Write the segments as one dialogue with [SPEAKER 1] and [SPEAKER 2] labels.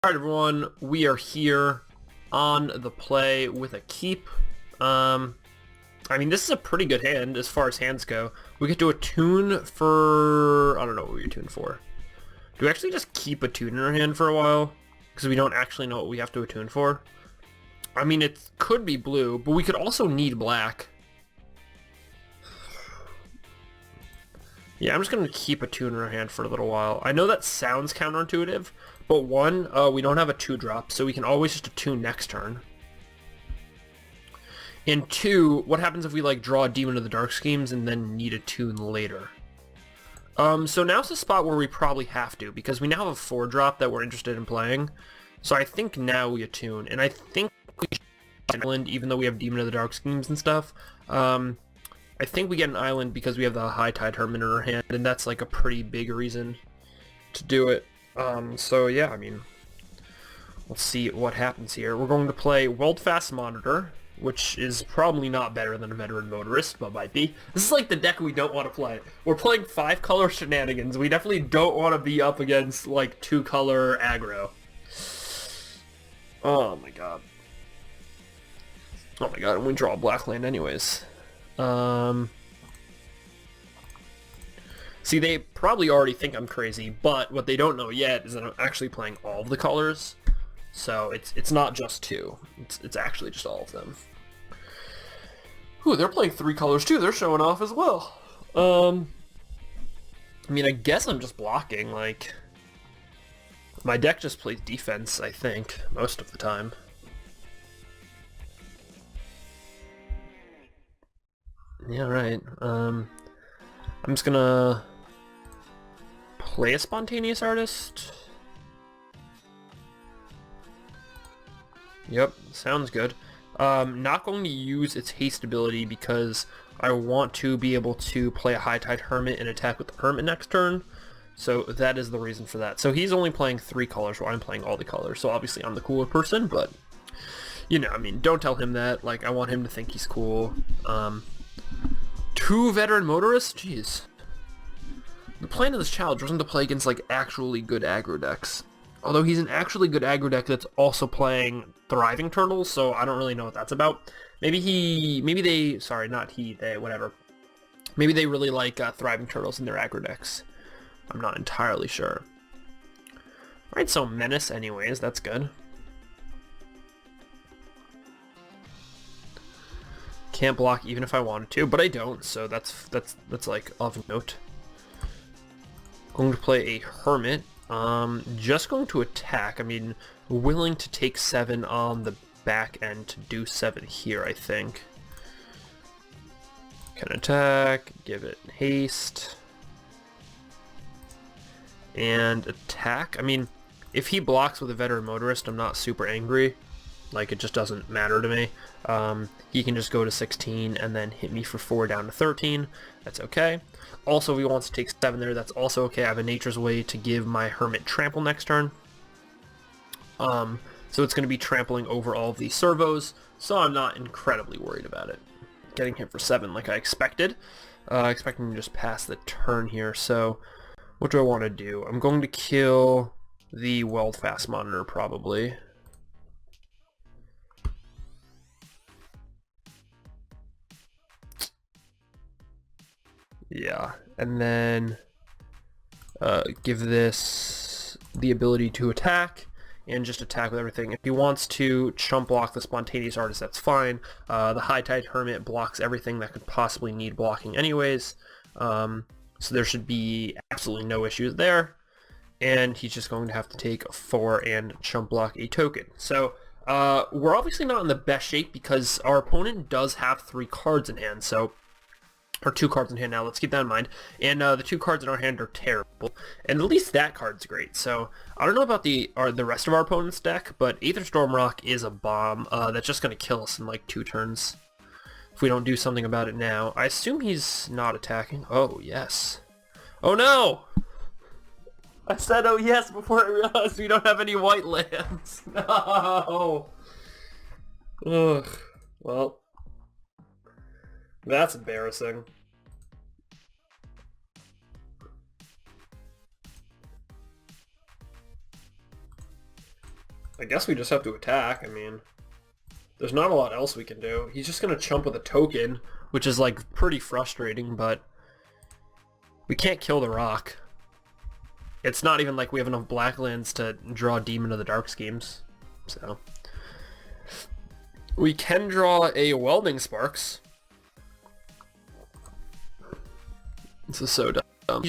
[SPEAKER 1] Alright everyone, we are here on the play with a keep. I mean this is a pretty good hand as far as hands go. We could do a tune for... I don't know what we tune for. Do we actually just keep a tune in our hand for a while? Because we don't actually know what we have to attune for. I mean it could be blue, but we could also need black. Yeah, I'm just going to keep a tune in our hand for a little while. I know that sounds counterintuitive, but one, we don't have a 2-drop, so we can always just attune next turn. And 2, what happens if we like draw a Demon of the Dark Schemes and then need a tune later? So now's the spot where we probably have to, because we now have a 4-drop that we're interested in playing. So I think now we attune, and I think we should island, even though we have Demon of the Dark Schemes and stuff. I think we get an island because we have the High Tide Hermit in our hand, and that's like a pretty big reason to do it. So yeah, I mean, let's see what happens here. We're going to play World-Fast Monitor, which is probably not better than a Veteran Motorist, but might be. This is like the deck we don't want to play. We're playing 5-color shenanigans. We definitely don't want to be up against like 2-color aggro. Oh my god. Oh my god, and we draw a black land anyways. See, they probably already think I'm crazy, but what they don't know yet is that I'm actually playing all of the colors. So it's not just 2. It's actually just all of them. Ooh, they're playing 3 colors too. They're showing off as well. I mean, I guess I'm just blocking. Like, my deck just plays defense, I think, most of the time. Yeah, right. I'm just gonna play a Spontaneous Artist. Yep, sounds good. Not going to use its haste ability because I want to be able to play a High Tide Hermit and attack with the Hermit next turn. So that is the reason for that. So he's only playing 3 colors while I'm playing all the colors. So obviously I'm the cooler person, but you know, I mean, don't tell him that. Like, I want him to think he's cool. 2 Veteran Motorists? Jeez. The plan of this challenge wasn't to play against, like, actually good aggro decks. Although he's an actually good aggro deck that's also playing Thriving Turtles, so I don't really know what that's about. Maybe they, sorry, not he, they, whatever. Maybe they really like Thriving Turtles in their aggro decks. I'm not entirely sure. Alright, so Menace anyways, that's good. Can't block even if I wanted to, but I don't, so that's like of note. Going to play a Hermit. Just going to attack. I mean, willing to take 7 on the back end to do 7 here, I think. Can attack, give it haste, and attack. I mean, if he blocks with a Veteran Motorist, I'm not super angry. Like, it just doesn't matter to me. He can just go to 16 and then hit me for 4 down to 13. That's okay. Also, if he wants to take 7 there, that's also okay. I have a Nature's Way to give my Hermit Trample next turn. So it's going to be trampling over all of these servos, so I'm not incredibly worried about it. Getting hit for 7 like I expected. Expecting to just pass the turn here, so what do I want to do? I'm going to kill the World-Fast Monitor, probably. Yeah, and then give this the ability to attack, and just attack with everything. If he wants to chump block the Spontaneous Artist, that's fine. The High Tide Hermit blocks everything that could possibly need blocking anyways, so there should be absolutely no issues there. And he's just going to have to take 4 and chump block a token. So we're obviously not in the best shape because our opponent does have 3 cards in hand, so... or 2 cards in hand now, let's keep that in mind. And the 2 cards in our hand are terrible. And at least that card's great. So, I don't know about the rest of our opponent's deck, but Aether Stormrock is a bomb that's just going to kill us in like 2 turns. If we don't do something about it now. I assume he's not attacking. Oh, yes. Oh no! I said oh yes before I realized we don't have any white lands. No! Ugh. Well... that's embarrassing. I guess we just have to attack. I mean, there's not a lot else we can do. He's just going to chump with a token, which is like pretty frustrating, but we can't kill the rock. It's not even like we have enough black lands to draw Demon of the Dark Schemes. So we can draw a Welding Sparks. This is so dumb.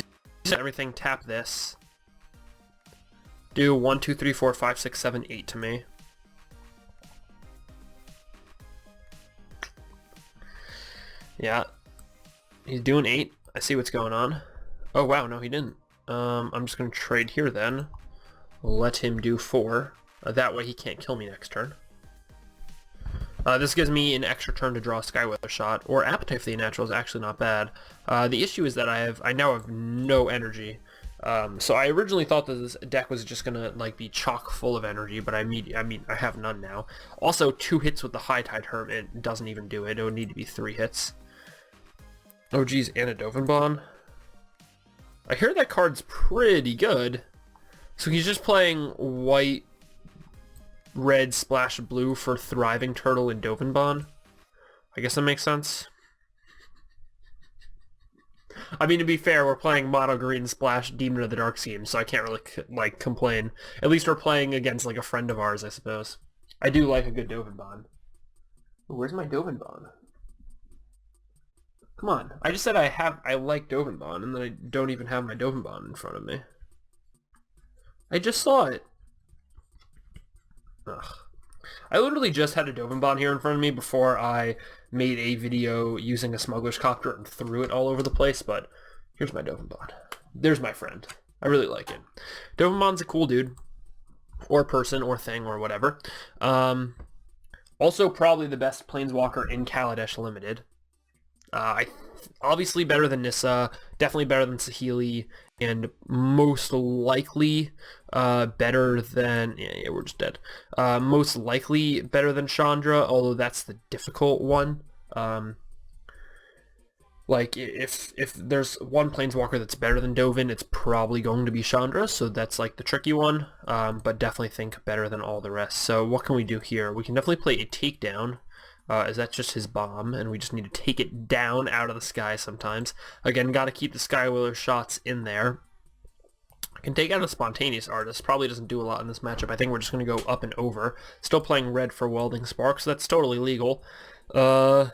[SPEAKER 1] Everything, tap this. Do 1, 2, 3, 4, 5, 6, 7, 8 to me. Yeah. He's doing 8. I see what's going on. Oh wow, no he didn't. I'm just going to trade here then. Let him do 4. That way he can't kill me next turn. This gives me an extra turn to draw a Skyweather shot, or Appetite for the Natural is actually not bad. The issue is that I now have no energy. So I originally thought that this deck was just gonna like be chock full of energy, but I mean I have none now. Also, 2 hits with the High Tide Hermit doesn't even do it. It would need to be 3 hits. Oh geez, and a Dovenbon. I hear that card's pretty good. So he's just playing white, red, splash blue for Thriving Turtle and Dovenbon. I guess that makes sense. I mean, to be fair, we're playing mono green splash Demon of the Dark Scheme, so I can't really like complain. At least we're playing against like a friend of ours, I suppose. I do like a good Dovenbon. Where's my Dovenbon? Come on, I just said I like Dovenbon, and then I don't even have my Dovenbon in front of me. I just saw it. Ugh. I literally just had a Dovenbon here in front of me before I made a video using a smuggler's copter and threw it all over the place, but here's my Dovenbon. There's my friend. I really like it. Dovenbon's a cool dude. Or person, or thing, or whatever. Also probably the best Planeswalker in Kaladesh Limited. Obviously better than Nissa, definitely better than Saheeli, and most likely better than... Yeah, we're just dead. Most likely better than Chandra, although that's the difficult one. Like, if there's one Planeswalker that's better than Dovin, it's probably going to be Chandra, so that's like the tricky one, but definitely think better than all the rest. So what can we do here? We can definitely play a Takedown. Is that just his bomb, and we just need to take it down out of the sky sometimes. Again, got to keep the Skywheeler shots in there. I can take out a Spontaneous Artist. Probably doesn't do a lot in this matchup. I think we're just going to go up and over. Still playing red for Welding Sparks, so that's totally legal. Yeah,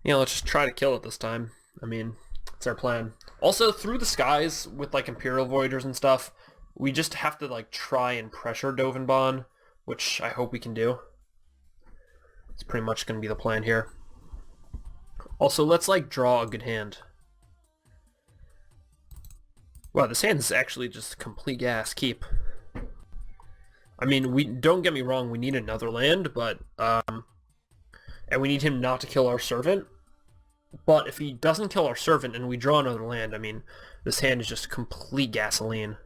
[SPEAKER 1] let's just try to kill it this time. I mean, it's our plan. Also, through the skies with like Imperial Voyagers and stuff, we just have to like try and pressure Dovenbon, which I hope we can do. It's pretty much going to be the plan here. Also, let's like draw a good hand. Wow, this hand is actually just complete gas. Keep. I mean, we don't get me wrong, we need another land, but and we need him not to kill our servant. But if he doesn't kill our servant and we draw another land, I mean, this hand is just complete gasoline.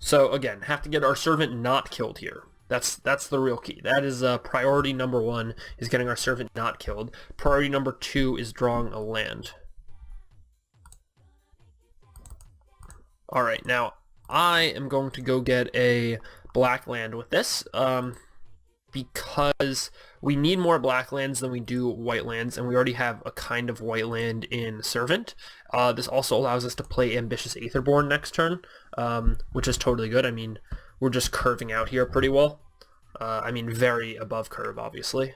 [SPEAKER 1] So again, have to get our servant not killed here. That's the real key. That is priority number 1, is getting our servant not killed. Priority number 2 is drawing a land. Alright, now I am going to go get a black land with this, because we need more black lands than we do white lands, and we already have a kind of white land in Servant. This also allows us to play Ambitious Aetherborn next turn, which is totally good. I mean, we're just curving out here pretty well. I mean, very above curve, obviously.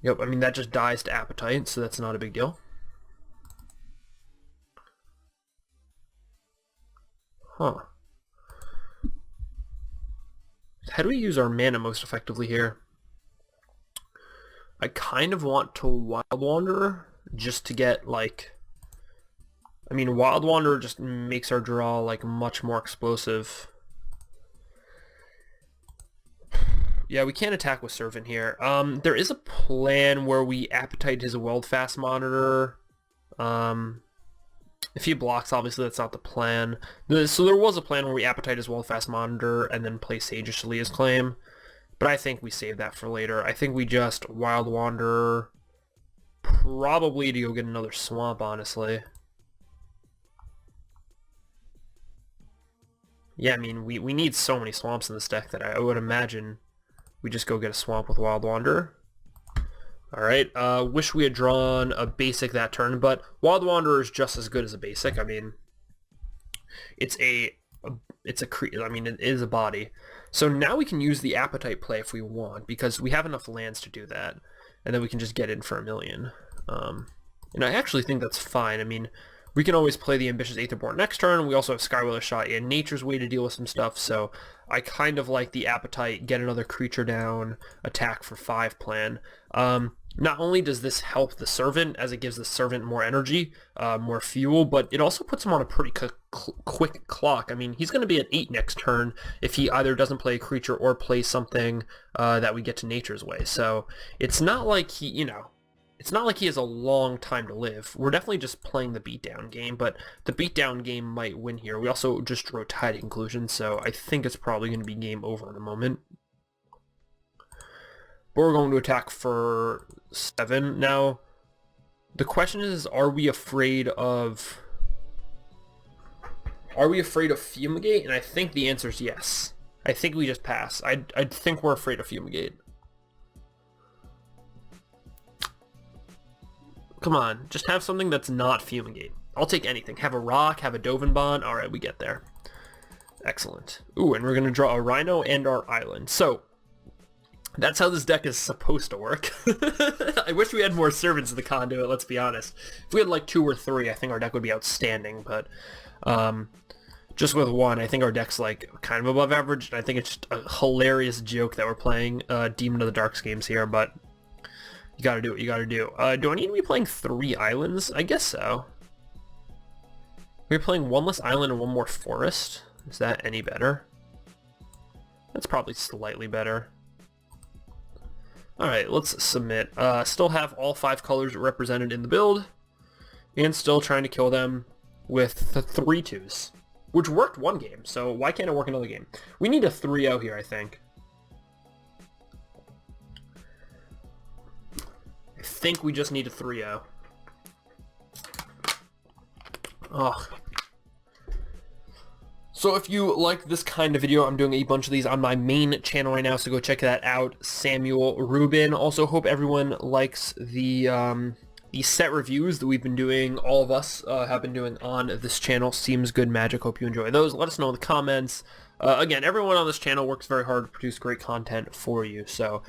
[SPEAKER 1] Yep, I mean, that just dies to Appetite, so that's not a big deal. Huh. How do we use our mana most effectively here? I kind of want to Wild Wanderer just to get, like... I mean, Wild Wanderer just makes our draw, like, much more explosive. Yeah, we can't attack with Servant here. There is a plan where we Appetite his Weldfast Monitor. If he blocks, obviously that's not the plan. So there was a plan where we Appetite his Weldfast Monitor and then play Sage Shalia's Claim. But I think we save that for later. I think we just Wild Wander, probably to go get another swamp, honestly. Yeah, I mean, we need so many swamps in this deck that I would imagine we just go get a swamp with Wild Wander. Alright, wish we had drawn a basic that turn, but Wild Wanderer is just as good as a basic. I mean, it is a body. So now we can use the Appetite play if we want, because we have enough lands to do that, and then we can just get in for 1,000,000. And I actually think that's fine. I mean, we can always play the Ambitious Aetherborn next turn. We also have Skywheeler Shot and Nature's Way to deal with some stuff, so I kind of like the Appetite, get another creature down, attack for 5 plan. Not only does this help the Servant, as it gives the Servant more energy, more fuel, but it also puts him on a pretty quick clock. I mean, he's going to be at 8 next turn if he either doesn't play a creature or plays something that we get to Nature's Way. So it's not like he, it's not like he has a long time to live. We're definitely just playing the beatdown game, but the beatdown game might win here. We also just drew a tie to conclusion, so I think it's probably going to be game over in a moment. But we're going to attack for 7. Now, the question is, are we afraid of Fumigate? And I think the answer is yes. I think we just pass. I think we're afraid of Fumigate. Come on, just have something that's not Fumigate. I'll take anything. Have a rock, have a Dovinbon. Alright, we get there. Excellent. Ooh, and we're going to draw a Rhino and our Island. So, that's how this deck is supposed to work. I wish we had more Servants in the Conduit, let's be honest. If we had like 2 or 3, I think our deck would be outstanding, but just with 1, I think our deck's like kind of above average, and I think it's just a hilarious joke that we're playing Demon of the Dark Schemes here, but you gotta do what you gotta do. Do I need to be playing 3 islands? I guess so. We're playing 1 less island and 1 more forest. Is that any better? That's probably slightly better. Alright, let's submit. Still have all 5 colors represented in the build, and still trying to kill them with the 3/2s, which worked 1 game, so why can't it work another game? We need a 3-0 here, I think. I think we just need a 3-0. Ugh. So if you like this kind of video, I'm doing a bunch of these on my main channel right now, so go check that out, Samuel Rubin. Also, hope everyone likes the set reviews that we've been doing, all of us have been doing on this channel, SeemsGoodMagic. Hope you enjoy those. Let us know in the comments. Again, everyone on this channel works very hard to produce great content for you, so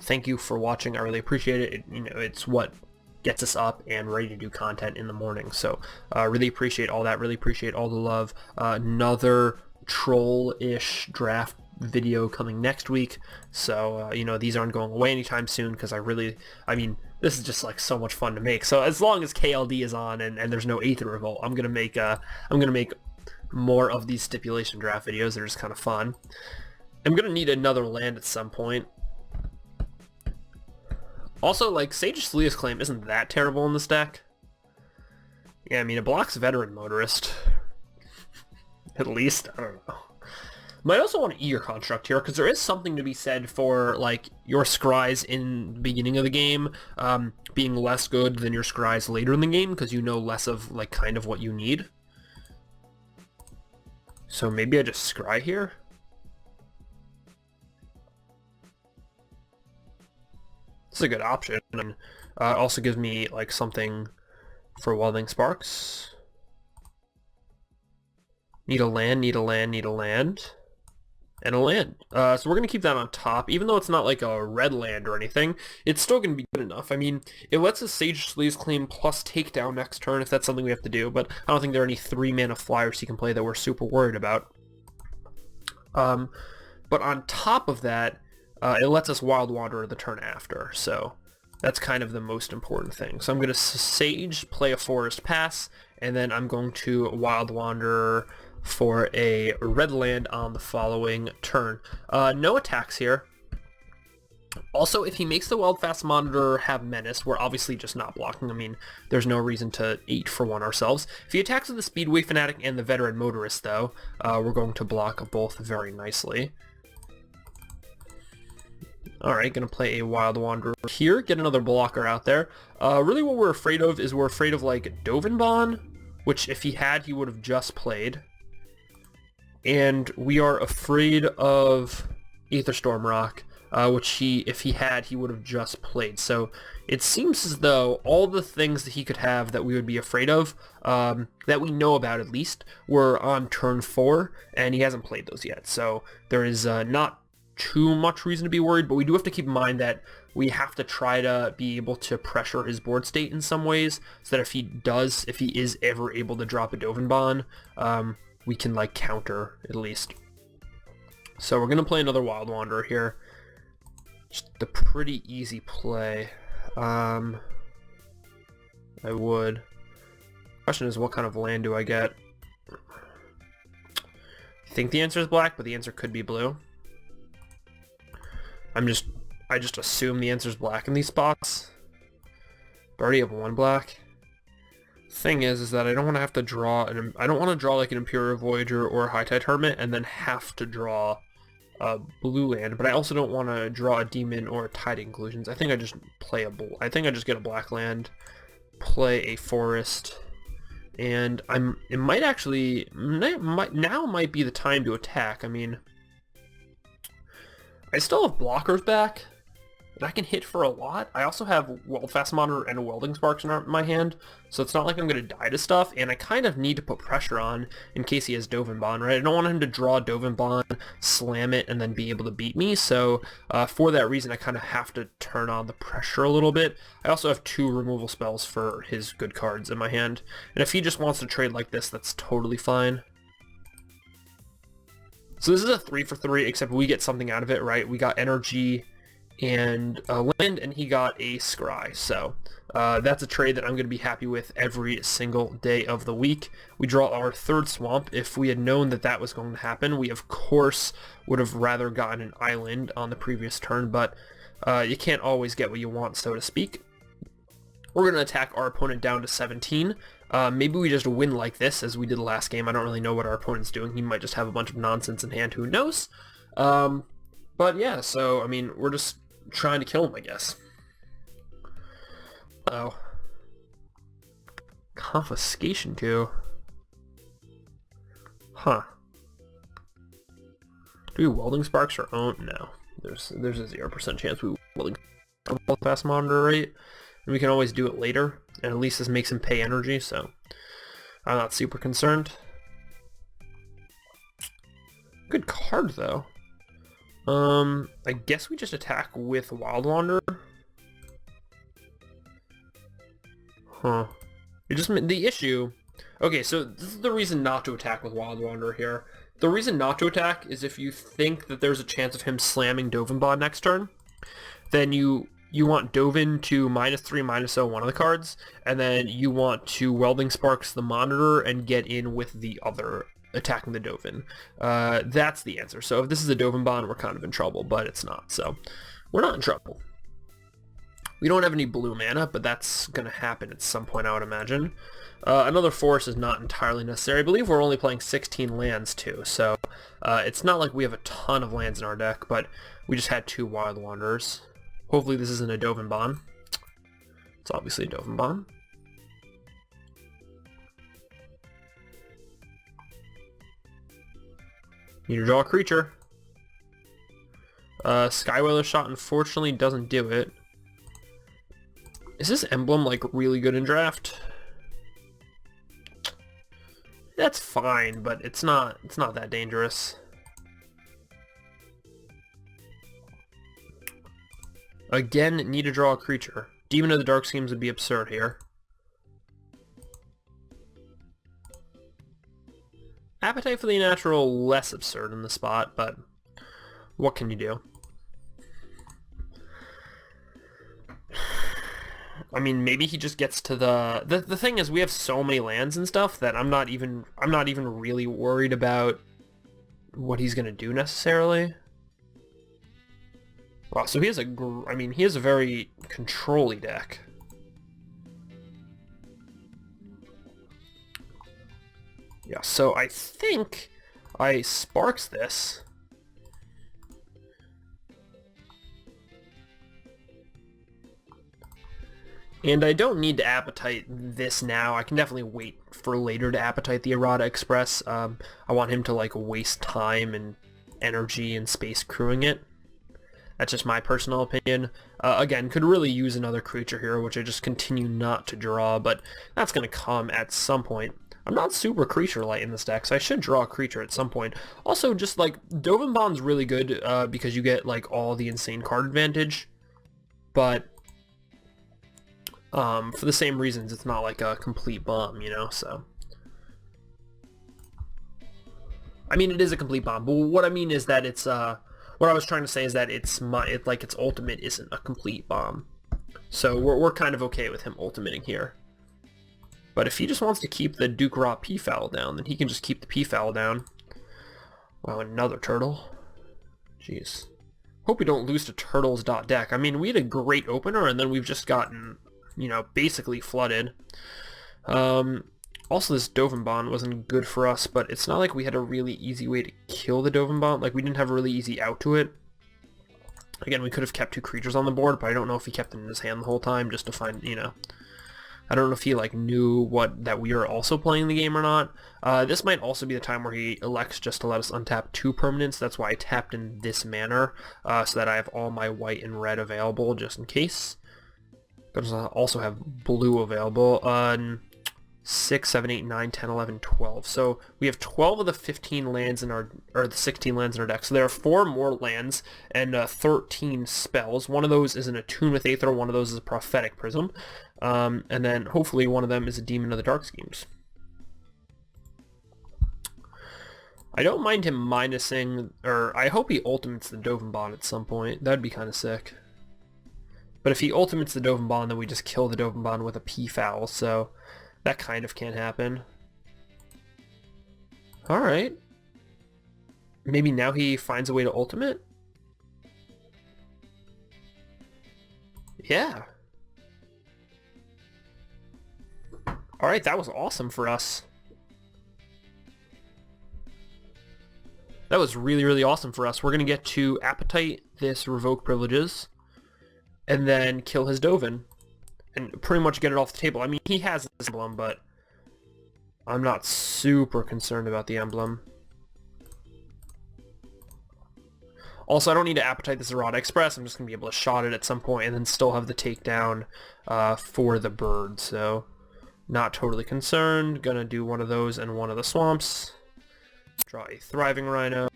[SPEAKER 1] thank you for watching. I really appreciate it. It's what gets us up and ready to do content in the morning, so really appreciate all that, really appreciate all the love. Another troll-ish draft video coming next week, so these aren't going away anytime soon, because I mean this is just like so much fun to make. So as long as KLD is on and there's no Aether Revolt, I'm gonna make more of these Stipulation draft videos. They're just kind of fun. I'm gonna need another land at some point. Also, like, Sage's Sleeve's Claim isn't that terrible in this deck. Yeah, I mean, it blocks Veteran Motorist. At least, I don't know. Might also want to Eager Construct here, because there is something to be said for, like, your scries in the beginning of the game being less good than your scries later in the game, because you know less of, like, kind of what you need. So maybe I just scry here? It's a good option, and it also gives me like something for Welding Sparks. Need a land, need a land, need a land, and a land. So we're going to keep that on top, even though it's not like a red land or anything. It's still going to be good enough. I mean, it lets us Sage Sleeves Claim plus Takedown next turn if that's something we have to do, but I don't think there are any 3-mana flyers he can play that we're super worried about. But on top of that, it lets us Wild Wanderer the turn after, so that's kind of the most important thing. So I'm going to Sage, play a Forest, pass, and then I'm going to Wild Wanderer for a red land on the following turn. No attacks here. Also, if he makes the Weldfast Monitor have Menace, we're obviously just not blocking. I mean, there's no reason to 8-for-1 ourselves. If he attacks with the Speedway Fanatic and the Veteran Motorist, though, we're going to block both very nicely. Alright, gonna play a Wild Wanderer here, get another blocker out there. Really what we're afraid of is we're afraid of like Dovinbon, which if he had, he would have just played. And we are afraid of Aetherstorm Rock, which if he had, he would have just played. So it seems as though all the things that he could have that we would be afraid of, that we know about at least, were on turn 4, and he hasn't played those yet. So there is not too much reason to be worried, but we do have to keep in mind that we have to try to be able to pressure his board state in some ways, so that if he is ever able to drop a Dovinbon, we can like counter at least. So we're gonna play another Wild Wanderer here. Just a pretty easy play. I would. Question is, what kind of land do I get? I think the answer is black, but the answer could be blue. I just assume the answer is black in these spots. I already have one black. Thing is that I don't want to have to draw I don't want to draw like an Imperial Voyager or a High Tide Hermit and then have to draw a blue land, but I also don't want to draw a Demon or a Tide Inclusions. I think I just play I think I just get a black land, play a forest, and it might actually now might be the time to attack. I mean, I still have blockers back, and I can hit for a lot. I also have Weldfast Monitor and Welding Sparks in my hand, so it's not like I'm going to die to stuff, and I kind of need to put pressure on in case he has Dovinbon, right? I don't want him to draw Dovinbon, slam it, and then be able to beat me, so for that reason I kind of have to turn on the pressure a little bit. I also have 2 removal spells for his good cards in my hand, and if he just wants to trade like this, that's totally fine. So this is a 3 for 3, except we get something out of it, right? We got energy and land, and he got a scry. So that's a trade that I'm going to be happy with every single day of the week. We draw our 3rd swamp. If we had known that that was going to happen, we of course would have rather gotten an island on the previous turn, but you can't always get what you want, so to speak. We're going to attack our opponent down to 17. Maybe we just win like this, as we did last game. I don't really know what our opponent's doing. He might just have a bunch of nonsense in hand, who knows? But yeah, so, I mean, we're just trying to kill him, I guess. Oh. Confiscation too. Huh. Do we Welding Sparks or own? No. There's a 0% chance we Welding Fast Monitor, right? And we can always do it later, and at least this makes him pay energy, so I'm not super concerned. Good card, though. I guess we just attack with Wild Wanderer. Huh. The issue... Okay, so this is the reason not to attack with Wild Wanderer here. The reason not to attack is if you think that there's a chance of him slamming Dovinbon next turn, then you want Dovin to -3, -0 one of the cards, and then you want to Welding Sparks the Monitor and get in with the other attacking the Dovin. That's the answer. So if this is a Dovinbon, we're kind of in trouble, but it's not. So we're not in trouble. We don't have any blue mana, but that's going to happen at some point, I would imagine. Another forest is not entirely necessary. I believe we're only playing 16 lands too, so it's not like we have a ton of lands in our deck, but we just had 2 Wild Wanderers. Hopefully this isn't a Dovinbon. It's obviously a Dovinbon. Need to draw a creature. Skywhaler Shot unfortunately doesn't do it. Is this emblem like really good in draft? That's fine, but it's not that dangerous. Again, need to draw a creature. Demon of the Dark Schemes would be absurd here. Appetite for the Natural, less absurd in the spot, but what can you do? I mean, maybe he just gets to the thing is we have so many lands and stuff that I'm not even really worried about what he's gonna do necessarily. Wow, so he has he has a very control-y deck. Yeah, so I think I Sparks this. And I don't need to appetite this now. I can definitely wait for later to appetite the Errata Express. I want him to like waste time and energy and space crewing it. That's just my personal opinion. Again, could really use another creature here, which I just continue not to draw, but that's going to come at some point. I'm not super creature light in this deck, so I should draw a creature at some point. Also, just like, Dovin Bond's really good because you get like all the insane card advantage, but for the same reasons, it's not like a complete bomb, you know, so. I mean, it is a complete bomb, but what I mean is that it's, what I was trying to say is that its ultimate isn't a complete bomb. So we're kind of okay with him ultimating here. But if he just wants to keep the Duke Raw P-Foul down, then he can just keep the P-Foul down. Wow, another turtle. Jeez. Hope we don't lose to turtles.deck. I mean, we had a great opener, and then we've just gotten, you know, basically flooded. Also, this Dovin Bond wasn't good for us, but it's not like we had a really easy way to kill the Dovin Bond. Like, we didn't have a really easy out to it. Again, we could have kept 2 creatures on the board, but I don't know if he kept them in his hand the whole time just to find, you know. I don't know if he, like, knew that we were also playing the game or not. This might also be the time where he elects just to let us untap 2 permanents. That's why I tapped in this manner, so that I have all my white and red available just in case. But I also have blue available. 6, 7, 8, 9, 10, 11, 12. So we have 12 of the 15 lands in our, or the 16 lands in our deck. So there are 4 more lands and 13 spells. One of those is an Attune with Aether, one of those is a Prophetic Prism. And then hopefully one of them is a Demon of the Dark Schemes. I don't mind him minusing, or I hope he ultimates the Dovin Bond at some point. That'd be kind of sick. But if he ultimates the Dovin Bond, then we just kill the Dovin Bond with a P-Foul, so that kind of can't happen. Alright. Maybe now he finds a way to ultimate? Yeah. Alright, that was awesome for us. That was really, really awesome for us. We're going to get to appetite this Revoke Privileges, and then kill his Dovin. And pretty much get it off the table. I mean, he has this emblem, but I'm not super concerned about the emblem. Also, I don't need to appetite this Errata Express. I'm just going to be able to shot it at some point and then still have the takedown for the bird. So, not totally concerned. Gonna do one of those and one of the swamps. Draw a Thriving Rhino.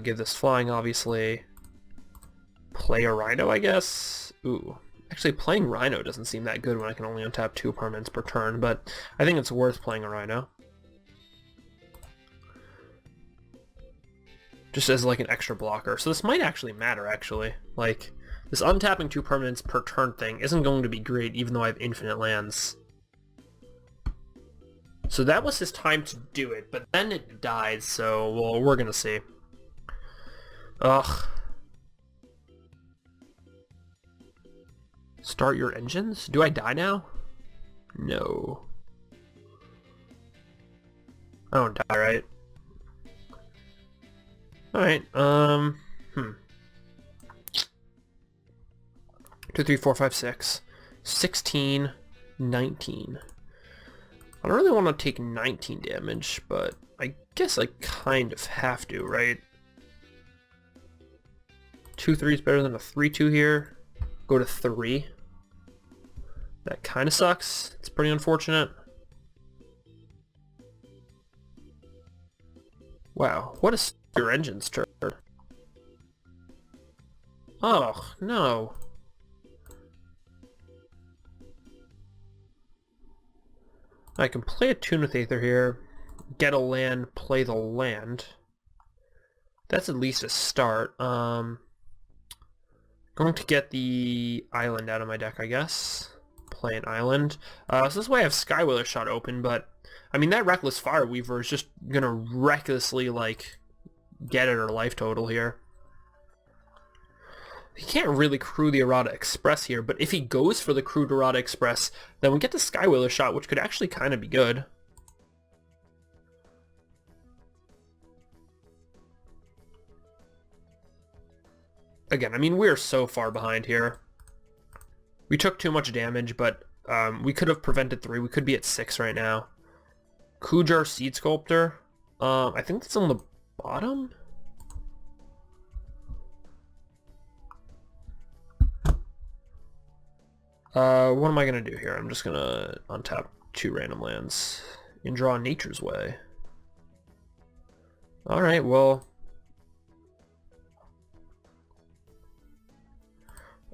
[SPEAKER 1] Give this flying, obviously. Play a Rhino, I guess. Ooh. Actually, playing Rhino doesn't seem that good when I can only untap 2 permanents per turn, but I think it's worth playing a Rhino. Just as like an extra blocker. So this might actually matter, actually. Like, this untapping 2 permanents per turn thing isn't going to be great, even though I have infinite lands. So that was his time to do it, but then it died, so, well, we're gonna see. Ugh. Start your engines? Do I die now? No. I don't die, right? Alright, 2, 3, 4, 5, 6. 16, 19. I don't really want to take 19 damage, but I guess I kind of have to, right? 2, 3 is better than a 3, 2 here. Go to 3. That kind of sucks. It's pretty unfortunate. Wow, what a your engine's turn. Oh, no. I can play a Attune with Aether here, get a land, play the land. That's at least a start. Going to get the island out of my deck, I guess. Play an island. So this way I have Skywheeler Shot open, but I mean that Reckless Fireweaver is just gonna recklessly like get it or life total here. He can't really crew the Errata Express here, but if he goes for the crewed Errata Express, then we get the Skywheeler Shot, which could actually kind of be good. Again, I mean, we're so far behind here. We took too much damage, but we could have prevented 3. We could be at 6 right now. Kujar Seed Sculptor. I think it's on the bottom. What am I gonna do here? I'm just gonna untap 2 random lands and draw Nature's Way. Alright, well...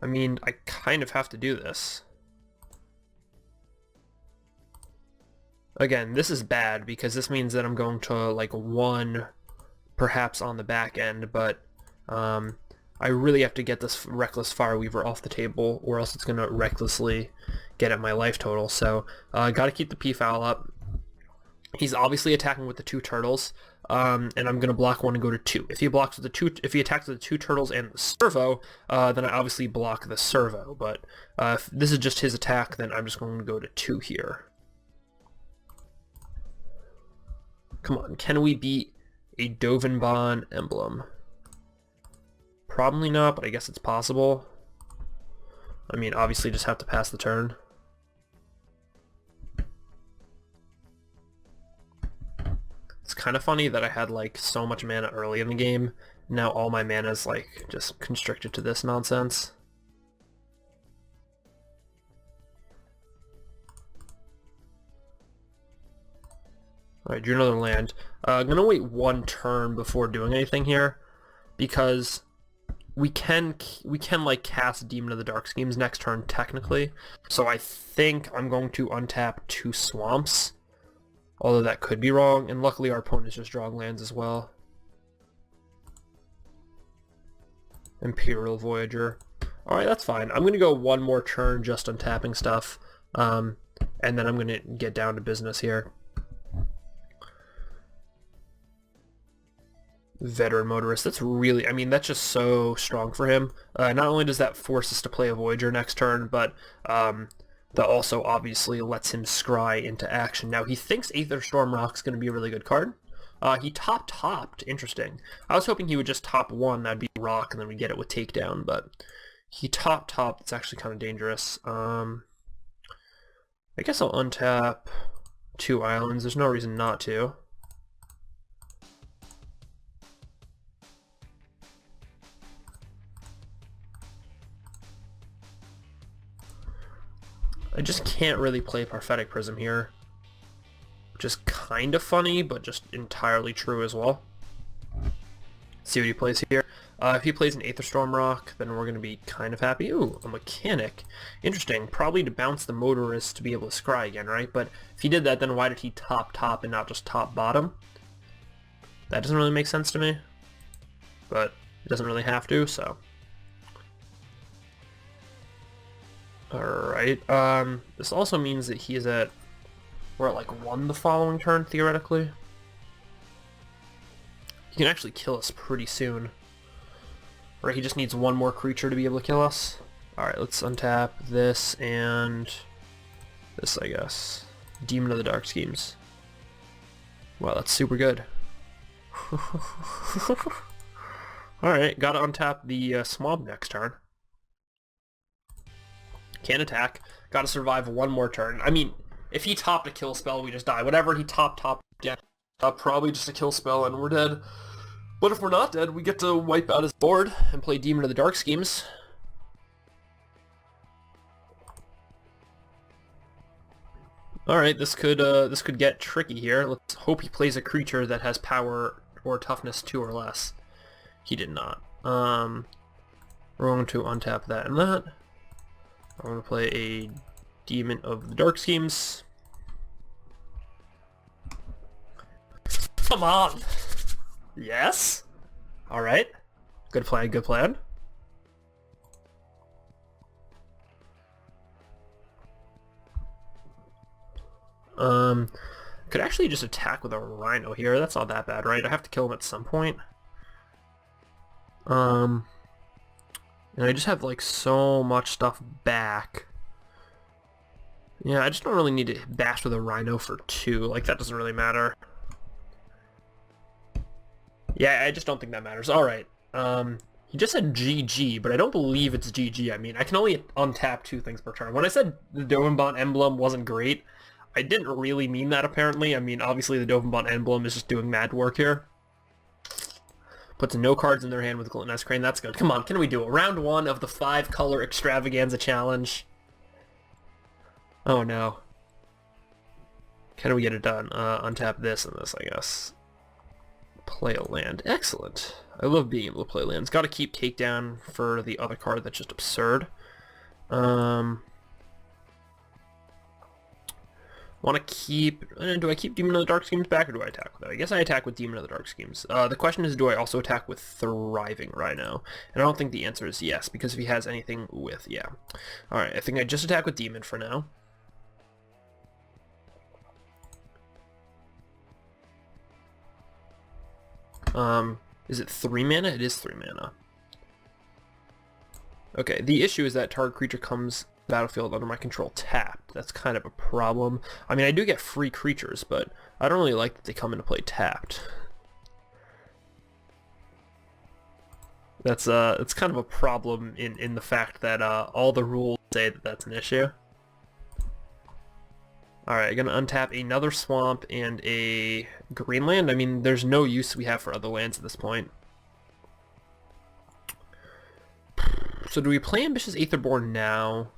[SPEAKER 1] I mean, I kind of have to do this. Again, this is bad because this means that I'm going to, like, 1 perhaps on the back end, but I really have to get this Reckless Fireweaver off the table, or else it's going to recklessly get at my life total. So, got to keep the Peafowl up. He's obviously attacking with the 2 turtles, and I'm going to block 1 and go to 2. If he blocks with the 2, if he attacks with the 2 turtles and the servo, then I obviously block the servo. But if this is just his attack, then I'm just going to go to 2 here. Come on, can we beat a Dovinbon emblem? Probably not, but I guess it's possible. I mean, obviously just have to pass the turn. It's kind of funny that I had like so much mana early in the game. Now all my mana is like just constricted to this nonsense. Alright, drew another land. I'm gonna wait 1 turn before doing anything here, because we can like cast Demon of the Dark Schemes next turn technically. So I think I'm going to untap 2 swamps, although that could be wrong. And luckily our opponent is just drawing lands as well. Imperial Voyager. Alright, that's fine. I'm gonna go 1 more turn just untapping stuff, and then I'm gonna get down to business here. Veteran Motorist, that's really, I mean, that's just so strong for him. Not only does that force us to play a Voyager next turn, but that also obviously lets him scry into action. Now, he thinks Aether Storm Rock's going to be a really good card. He topped, interesting. I was hoping he would just top 1, that'd be Rock, and then we get it with Takedown, but he topped, it's actually kind of dangerous. I guess I'll untap 2 islands, there's no reason not to. I just can't really play Prophetic Prism here, which is kind of funny, but just entirely true as well. See what he plays here. If he plays an Aetherstorm Rock, then we're going to be kind of happy. Ooh, a Mechanic. Interesting. Probably to bounce the Motorist to be able to scry again, right? But if he did that, then why did he top and not just top bottom? That doesn't really make sense to me. But it doesn't really have to, so... Alright, this also means that he's at, we're at like 1 the following turn, theoretically. He can actually kill us pretty soon. Right, he just needs 1 more creature to be able to kill us. Alright, let's untap this and this, I guess. Demon of the Dark Schemes. Wow, that's super good. Alright, gotta untap the Swamp next turn. Can't attack. Gotta survive 1 more turn. I mean, if he topped a kill spell, we just die. Whatever he topped, yeah, probably just a kill spell and we're dead. But if we're not dead, we get to wipe out his board and play Demon of the Dark Schemes. Alright, this could get tricky here. Let's hope he plays a creature that has power or toughness 2 or less. He did not. We're going to untap that and that. I'm going to play a Demon of the Dark Schemes. Come on! Yes? Alright. Good plan, good plan. Could actually just attack with a Rhino here. That's not that bad, right? I have to kill him at some point. And I just have like so much stuff back. Yeah, I just don't really need to bash with a Rhino for 2. Like, that doesn't really matter. Yeah, I just don't think that matters. Alright. He just said GG, but I don't believe it's GG. I mean, I can only untap 2 things per turn. When I said the Dovenbont emblem wasn't great, I didn't really mean that, apparently. I mean, obviously the Dovenbont emblem is just doing mad work here. Puts no cards in their hand with Gluttonous Crane. That's good. Come on, can we do it? Round 1 of the 5-color extravaganza challenge. Oh no. Can we get it done? Untap this and this, I guess. Play a land. Excellent. I love being able to play lands. Got to keep Takedown for the other card that's just absurd. Want to keep... do I keep Demon of the Dark Schemes back, or do I attack with that? I guess I attack with Demon of the Dark Schemes. The question is, do I also attack with Thriving Rhino? And I don't think the answer is yes, because if he has anything with... yeah. Alright, I think I just attack with Demon for now. Is it 3 mana? It is 3 mana. Okay, the issue is that target creature comes battlefield under my control tapped. That's kind of a problem. I mean, I do get free creatures, but I don't really like that they come into play tapped. That's it's kind of a problem in the fact that all the rules say that that's an issue. Alright, I'm gonna untap another swamp and a Greenland. I mean, there's no use we have for other lands at this point. So do we play Ambitious Aetherborn now?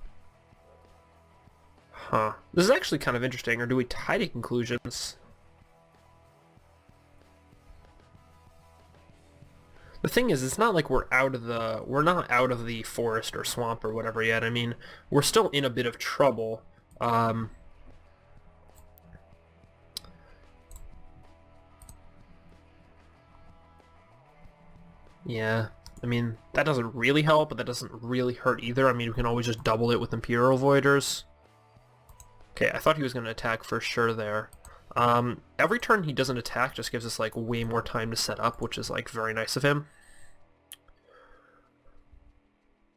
[SPEAKER 1] Huh. This is actually kind of interesting. Or do we tie to conclusions? The thing is, it's not like we're not out of the forest or swamp or whatever yet. I mean, we're still in a bit of trouble. Yeah, I mean, that doesn't really help, but that doesn't really hurt either. I mean, we can always just double it with Imperial Voiders. Okay, I thought he was going to attack for sure there. Every turn he doesn't attack just gives us, like, way more time to set up, which is, like, very nice of him.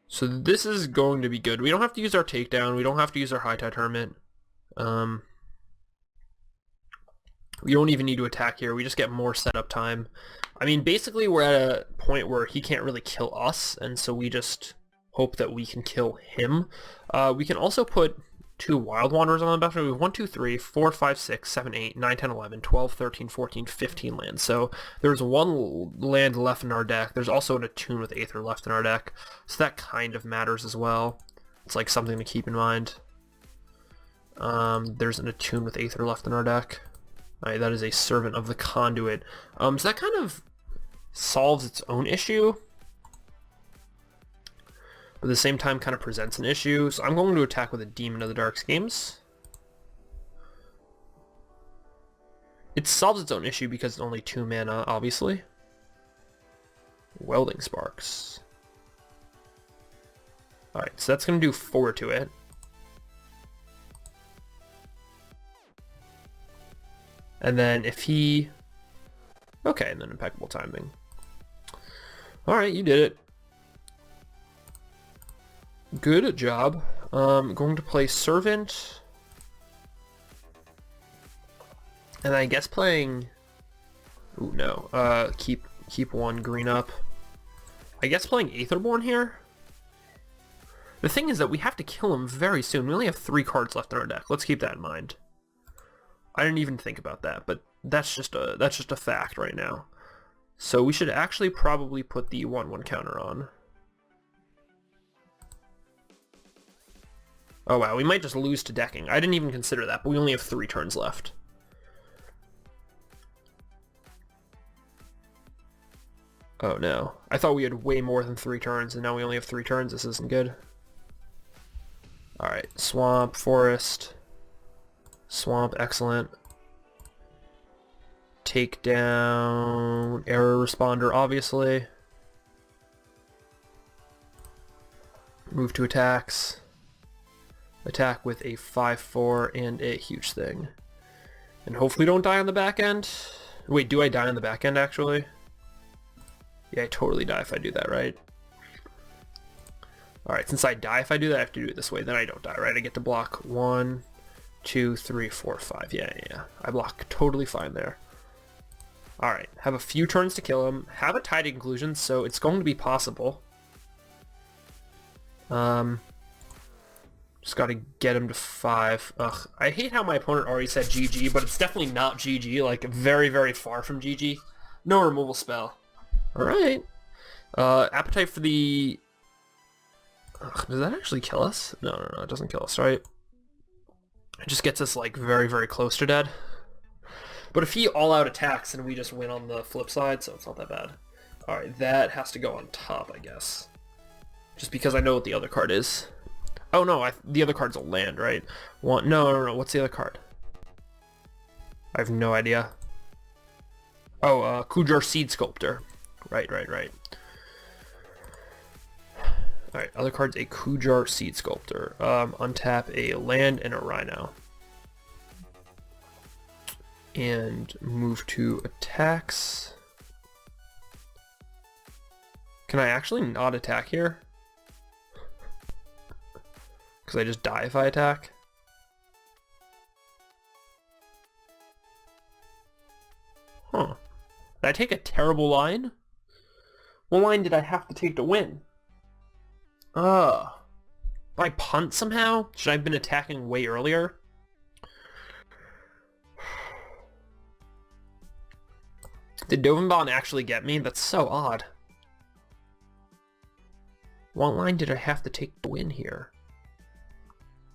[SPEAKER 1] So this is going to be good. We don't have to use our Takedown. We don't have to use our High Tide Hermit. We don't even need to attack here. We just get more setup time. I mean, basically we're at a point where he can't really kill us, and so we just hope that we can kill him. We can also put 2 Wild Wanderers on the battlefield. We have 1, 2, 3, 4, 5, 6, 7, 8, 9, 10, 11, 12, 13, 14, 15 lands. So there's 1 land left in our deck. There's also an Attune with Aether left in our deck. So that kind of matters as well. It's like something to keep in mind. There's an Attune with Aether left in our deck. Alright, that is a Servant of the Conduit. So that kind of solves its own issue, but at the same time kind of presents an issue. So I'm going to attack with a Demon of the Dark Schemes. It solves its own issue because it's only 2 mana, obviously. Welding Sparks. Alright, so that's going to do 4 to it. And then if he... okay, and then Impeccable Timing. Alright, you did it. Good job. Going to play Servant. And I guess playing... ooh, no. Keep 1 green up. I guess playing Aetherborn here? The thing is that we have to kill him very soon. We only have 3 cards left in our deck. Let's keep that in mind. I didn't even think about that, but that's just a fact right now. So we should actually probably put the 1/1 counter on. Oh wow, we might just lose to decking. I didn't even consider that, but we only have 3 turns left. Oh no. I thought we had way more than 3 turns, and now we only have 3 turns. This isn't good. Alright, Swamp, Forest. Swamp, excellent. Take down Error Responder, obviously. Move to attacks. Attack with a 5/4 and a huge thing. And hopefully don't die on the back end. Wait, do I die on the back end actually? Yeah, I totally die if I do that, right? Alright, since I die if I do that, I have to do it this way. Then I don't die, right? I get to block 1, 2, 3, 4, 5. Yeah. I block totally fine there. Alright, have a few turns to kill him, have a tied conclusion, so it's going to be possible. Just gotta get him to 5. Ugh, I hate how my opponent already said GG, but it's definitely not GG, like very, very far from GG. No removal spell. Alright. Appetite for the... Ugh, does that actually kill us? No, no, no, it doesn't kill us, right? It just gets us, like, very, very close to dead. But if he all-out attacks, then we just win on the flip side, so it's not that bad. Alright, that has to go on top, I guess. Just because I know what the other card is. Oh no, the other card's a land, right? No, no, no, what's the other card? I have no idea. Oh, Kujar Seed Sculptor. Right. Alright, other card's a Kujar Seed Sculptor. Untap a land and a Rhino. And move to attacks. Can I actually not attack here? Because I just die if I attack? Huh. Did I take a terrible line? What line did I have to take to win? Did I punt somehow? Should I have been attacking way earlier? Did Dovenbon actually get me? That's so odd. What line did I have to take to win here?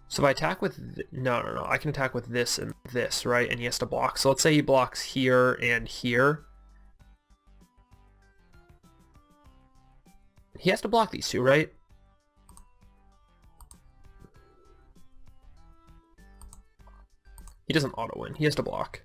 [SPEAKER 1] So if I attack with... No. I can attack with this and this, right? And he has to block. So let's say he blocks here and here. He has to block these two, right? He doesn't auto-win. He has to block.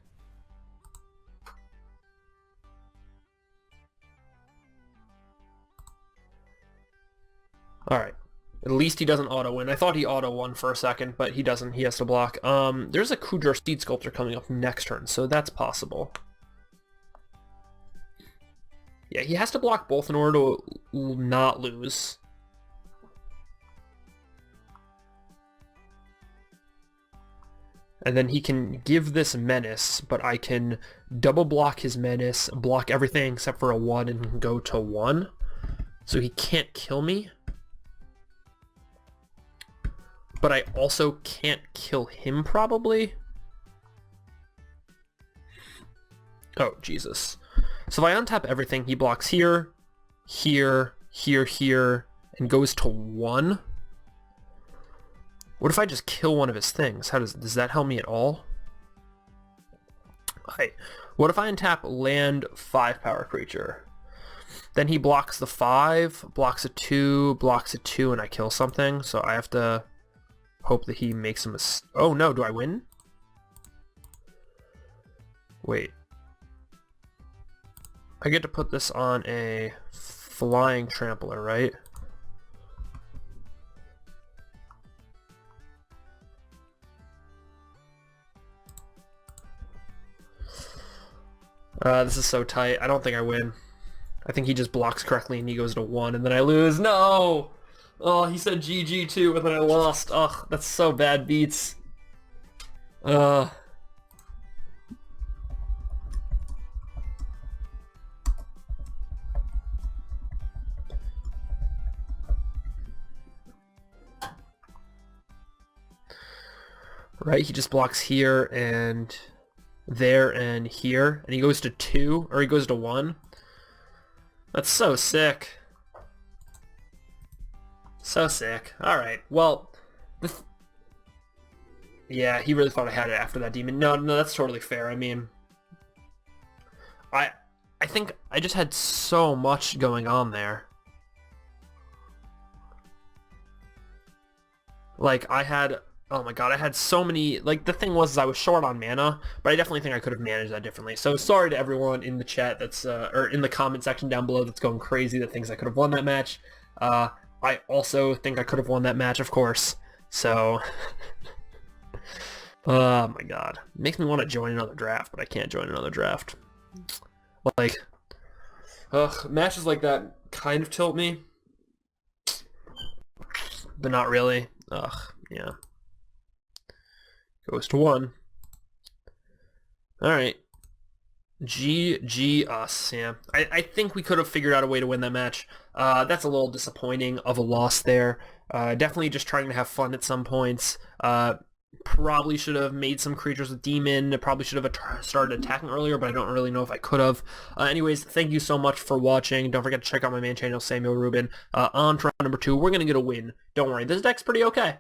[SPEAKER 1] Alright. At least he doesn't auto-win. I thought he auto-won for a second, but he doesn't. He has to block. There's a Kujar Seed Sculptor coming up next turn, so that's possible. Yeah, he has to block both in order to not lose. And then he can give this Menace, but I can double block his Menace, block everything except for a 1, and go to 1. So he can't kill me. But I also can't kill him, probably. Oh, Jesus. So if I untap everything, he blocks here, here, here, and goes to 1. What if I just kill one of his things? Does that help me at all? Alright. What if I untap land 5-power creature? Then he blocks the 5, blocks a 2, and I kill something. So I have to hope that he makes a mistake. Oh no, do I win? Wait. I get to put this on a flying trampler, right? This is so tight. I don't think I win. I think he just blocks correctly and he goes to 1 and then I lose. No! Oh, he said GG too and then I lost. Ugh, that's so bad beats. Right, he just blocks here and there and here, and he goes to 2, or he goes to 1. That's so sick. So sick. Alright, well, yeah, he really thought I had it after that demon. No, that's totally fair. I mean, I think I just had so much going on there. Like, oh my god, I had so many, like, the thing was I was short on mana, but I definitely think I could have managed that differently. So sorry to everyone in the chat that's, or in the comment section down below that's going crazy that thinks I could have won that match. I also think I could have won that match, of course. So, oh my god. Makes me want to join another draft, but I can't join another draft. Like, matches like that kind of tilt me, but not really. Yeah. Goes to 1. Alright. GG us, yeah. I think we could have figured out a way to win that match. That's a little disappointing of a loss there. Definitely just trying to have fun at some points. Probably should have made some creatures with Demon. Probably should have started attacking earlier, but I don't really know if I could have. Anyways, thank you so much for watching. Don't forget to check out my main channel, Samuel Rubin. On to round number 2. We're going to get a win. Don't worry, this deck's pretty okay.